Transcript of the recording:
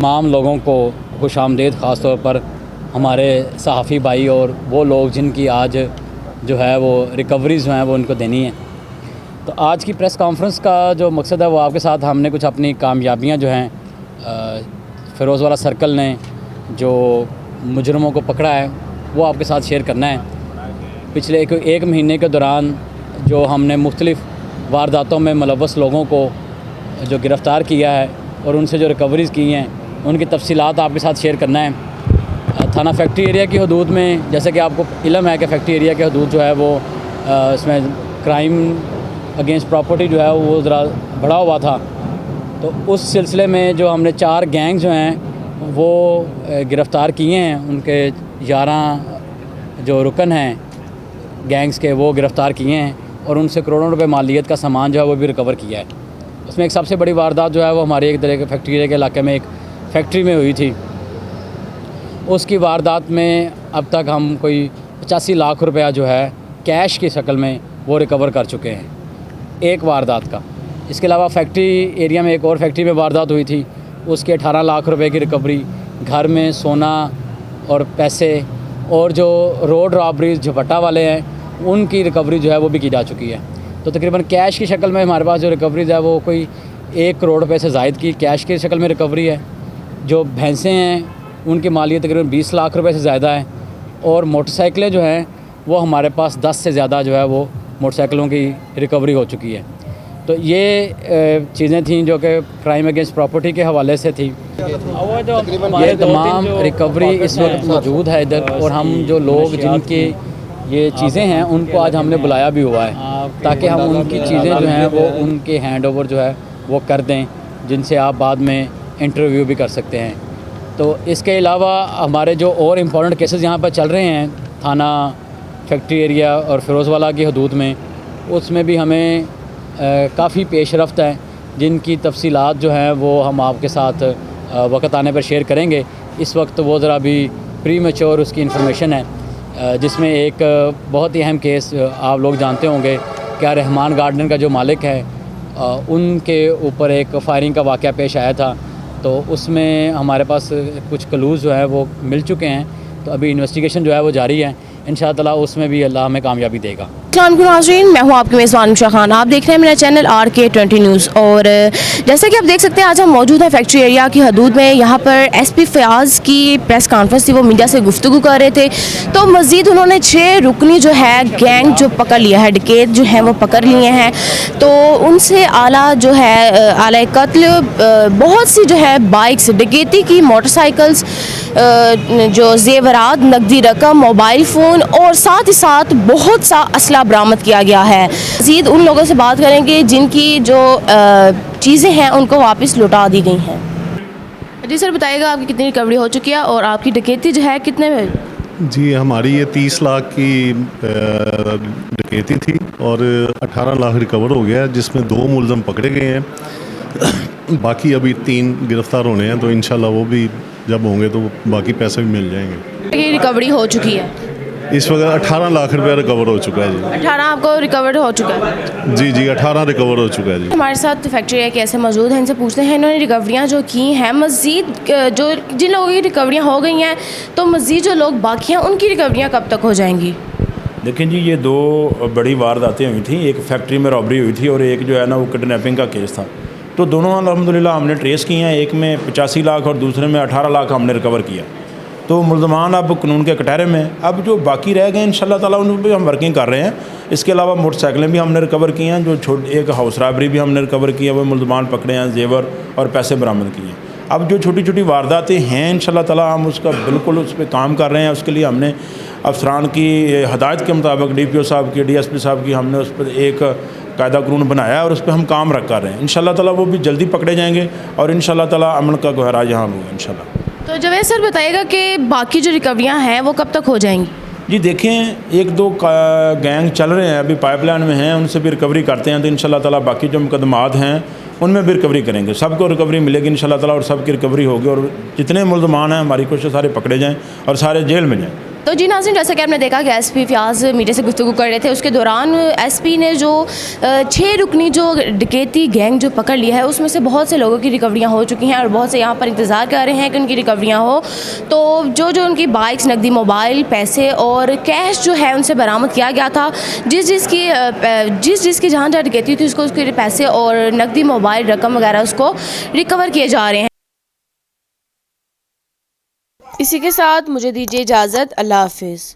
तमाम लोगों को खुश आमदीद, ख़ास तौर पर हमारे सहाफ़ी भाई और वो लोग जिनकी आज जो है वो रिकवरीज़ जो हैं वो उनको देनी है। तो आज की प्रेस कॉन्फ्रेंस का जो मकसद है वो आपके साथ हमने कुछ अपनी कामयाबियां जो हैं फ़िरोज़वाला सर्कल ने जो मुजरमों को पकड़ा है वो आपके साथ शेयर करना है। पिछले एक महीने के दौरान जो हमने मुख्तलिफ़ वारदातों में मुलव्वस लोगों को जो गिरफ़्तार किया है और उनसे जो रिकवरीज़ की हैं उनकी तफसीलात आपके साथ शेयर करना है। थाना फैक्ट्री एरिया की हदूद में, जैसे कि आपको इल्म है कि फैक्ट्री एरिया की हदूद जो है वो इसमें क्राइम अगेंस्ट प्रॉपर्टी जो है वो ज़रा बढ़ा हुआ था। तो उस सिलसिले में जो हमने 4 गैंग जो हैं वो गिरफ़्तार किए हैं, उनके 11 जो रुकन हैं गैंग्स के वो गिरफ़्तार किए हैं और उनसे करोड़ों रुपए मालियत का सामान जो है वो भी रिकवर किया है। उसमें एक सबसे बड़ी वारदात जो है वो हमारे एक तरह के फैक्ट्री एरिया के इलाके में एक फैक्ट्री में हुई थी। उसकी वारदात में अब तक हम कोई 85 लाख रुपया जो है कैश की शक्ल में वो रिकवर कर चुके हैं एक वारदात का। इसके अलावा फैक्ट्री एरिया में एक और फैक्ट्री में वारदात हुई थी, उसके 18 लाख रुपए की रिकवरी, घर में सोना और पैसे और जो रोड रॉबरीज झपट्टा वाले हैं उनकी रिकवरी जो है वो भी की जा चुकी है। तो तकरीबन कैश की शक्ल में हमारे पास जो रिकवरीज है वो कोई 1 करोड़ रुपए से ज़ायद की कैश की शक्ल में रिकवरी है। जो भैंसें हैं उनकी मालियत तकरीबन 20 लाख रुपए से ज़्यादा है और मोटरसाइकिलें जो हैं वो हमारे पास 10 से ज़्यादा जो है वो मोटरसाइकिलों की रिकवरी हो चुकी है। तो ये चीज़ें थीं जो कि क्राइम अगेंस्ट प्रॉपर्टी के हवाले से थी। ये तमाम रिकवरी इस वक्त मौजूद है इधर, और हम जो लोग जिनकी ये चीज़ें हैं उनको आज हमने बुलाया भी हुआ है ताकि हम उनकी चीज़ें जो हैं वो उनके हैंड ओवर जो है वो कर दें, जिनसे आप बाद में इंटरव्यू भी कर सकते हैं। तो इसके अलावा हमारे जो और इम्पोर्टेंट केसेस यहाँ पर चल रहे हैं थाना फैक्ट्री एरिया और फ़िरोज़वाला की हदूद में, उसमें भी हमें काफ़ी पेश रफ्त है, जिनकी तफसीलात जो हैं वो हम आपके साथ वक्त आने पर शेयर करेंगे। इस वक्त वो ज़रा भी प्री मैच्योर उसकी इन्फॉर्मेशन है, जिसमें एक बहुत ही अहम केस आप लोग जानते होंगे कि रहमान गार्डन का जो मालिक है उनके ऊपर एक फायरिंग का वाक़या पेश आया था। तो उसमें हमारे पास कुछ क्लूज़ जो है वो मिल चुके हैं। तो अभी इन्वेस्टिगेशन जो है वो जारी है, इंशाअल्लाह उसमें भी अल्लाह हमें कामयाबी देगा। नाज़रीन, मैं हूं आपकी मेज़बान उषा खान। आप देख रहे हैं मेरा चैनल RK20 न्यूज़। और जैसा कि आप देख सकते हैं आज हम मौजूद हैं फैक्ट्री एरिया की हदूद में। यहाँ पर SP फयाज़ की प्रेस कॉन्फ्रेंस थी, वो मीडिया से गुफ्तगू कर रहे थे। तो मज़ीद उन्होंने 6 रुकनी जो है गैंग जो पकड़ लिया है, डकैत जो है वो पकड़ लिए हैं। तो उनसे आला जो है आला कत्ल, बहुत सी जो है बाइक्स, डकैती की मोटरसाइकिल्स, जो जेवरात, नकदी रकम, मोबाइल फ़ोन और साथ ही साथ बहुत सा असला बरामद किया गया है। मज़ीद उन लोगों से बात करेंगे जिनकी जो चीज़ें हैं उनको वापस लौटा दी गई हैं। जी सर, बताइएगा आपकी कितनी रिकवरी हो चुकी है और आपकी डकैती जो है कितने में? जी, हमारी ये 30 लाख की डकैती थी और 18 लाख रिकवर हो गया है, जिसमें 2 मुलज़म पकड़े गए हैं। बाकी अभी 3 गिरफ़्तार होने हैं, तो इंशाल्लाह वो भी जब होंगे तो बाकी पैसे भी मिल जाएंगे। ये रिकवरी हो चुकी है इस वक्त 18 लाख रुपया रिकवर हो चुका है। जी 18 आपको रिकवर हो चुका है? जी 18 रिकवर हो चुका है। जी हमारे साथ फैक्ट्री एरिया के ऐसे मौजूद हैं, इनसे पूछते हैं इन्होंने रिकवरियाँ जो की हैं, मज़ीद जो जिन लोगों की रिकवरियाँ हो गई हैं तो मज़ीद जो लोग बाकी हैं उनकी रिकवरियाँ कब तक हो जाएंगी? देखें जी, ये 2 बड़ी वारदातें हुई थी। एक फैक्ट्री में रॉबरी हुई थी और एक जो है ना वो किडनैपिंग का केस था। तो दोनों अल्हम्दुलिल्लाह हमने ट्रेस किए हैं। एक में 85 लाख और दूसरे में 18 लाख हमने रिकवर किया। तो मुल्ज़मान अब कानून के कटहरे में। अब जो बाकी रह गए इंशाअल्लाह ताला उन पर हम वर्किंग कर रहे हैं। इसके अलावा मोटरसाइकिलें भी हमने रिकवर की हैं। जो एक हाउस रॉबरी भी हमने रिकवर किया, वो मुल्ज़मान पकड़े हैं, जेवर और पैसे बरामद किए हैं। अब जो छोटी छोटी वारदातें हैं इंशाअल्लाह ताला हम उसका बिल्कुल उस पर काम कर रहे हैं। उसके लिए हमने अफसरान की हदायत के मुताबिक DPO साहब की, DSP साहब की, हमने उस पर एक कायदा कानून बनाया है और उस पर हम काम कर रहे हैं। इंशाअल्लाह ताला वो भी जल्दी पकड़े जाएंगे और इंशाअल्लाह ताला अमन का गहरा यहाँ होगा इंशाअल्लाह। तो जवेद सर बताइएगा कि बाकी जो रिकवरियाँ हैं वो कब तक हो जाएंगी? जी देखें, 1-2 गैंग चल रहे हैं, अभी पाइपलाइन में हैं, उनसे भी रिकवरी करते हैं तो इंशाअल्लाह ताला बाकी जो मुकदमात हैं उनमें भी रिकवरी करेंगे। सबको रिकवरी मिलेगी इंशाअल्लाह ताला और सबकी रिकवरी होगी और जितने मुल्ज़मान हैं हमारी कोशिश सारे पकड़े जाएँ और सारे जेल में जाएँ। تو جی ناظرین، جیسا کہ آپ نے دیکھا کہ ایس پی فیاض میڈیا سے گفتگو کر رہے تھے، اس کے دوران ایس پی نے جو 6 رکنی جو ڈکیتی گینگ جو پکڑ لیا ہے اس میں سے بہت سے لوگوں کی ریکوریاں ہو چکی ہیں اور بہت سے یہاں پر انتظار کر رہے ہیں کہ ان کی ریکوریاں ہو. تو جو ان کی بائکس، نقدی موبائل، پیسے اور کیش جو ہے ان سے برآمد کیا گیا تھا. جس کی جہاں ڈکیتی تھی اس کے پیسے اور نقدی موبائل، رقم وغیرہ اس کو ریکور کیے جا رہے ہیں. اسی کے ساتھ مجھے دیجیے اجازت. اللہ حافظ.